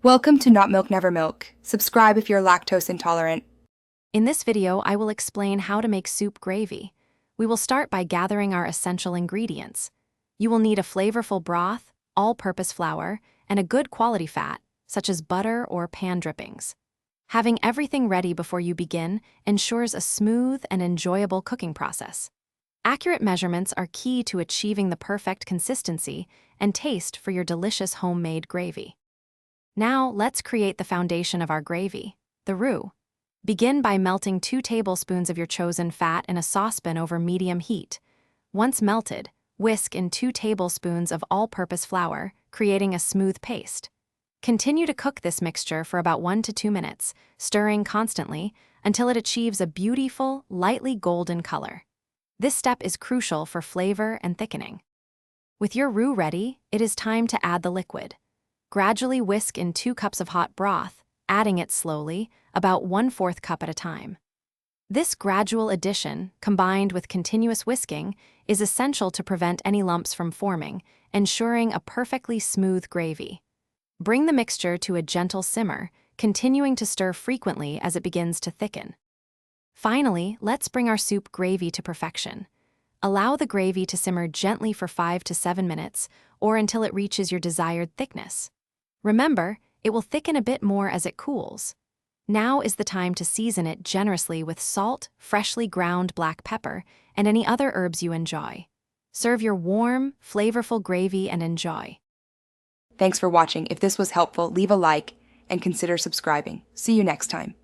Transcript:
Welcome to Not Milk Never Milk. Subscribe if you're lactose intolerant. In this video, I will explain how to make soup gravy. We will start by gathering our essential ingredients. You will need a flavorful broth, all-purpose flour, and a good quality fat, such as butter or pan drippings. Having everything ready before you begin ensures a smooth and enjoyable cooking process. Accurate measurements are key to achieving the perfect consistency and taste for your delicious homemade gravy. Now, let's create the foundation of our gravy, the roux. Begin by melting 2 tablespoons of your chosen fat in a saucepan over medium heat. Once melted, whisk in 2 tablespoons of all-purpose flour, creating a smooth paste. Continue to cook this mixture for about 1 to 2 minutes, stirring constantly until it achieves a beautiful, lightly golden color. This step is crucial for flavor and thickening. With your roux ready, it is time to add the liquid. Gradually whisk in 2 cups of hot broth, adding it slowly, about 1/4 cup at a time. This gradual addition, combined with continuous whisking, is essential to prevent any lumps from forming, ensuring a perfectly smooth gravy. Bring the mixture to a gentle simmer, continuing to stir frequently as it begins to thicken. Finally, let's bring our soup gravy to perfection. Allow the gravy to simmer gently for 5 to 7 minutes, or until it reaches your desired thickness. Remember, it will thicken a bit more as it cools. Now is the time to season it generously with salt, freshly ground black pepper, and any other herbs you enjoy. Serve your warm, flavorful gravy and enjoy. Thanks for watching. If this was helpful, leave a like and consider subscribing. See you next time.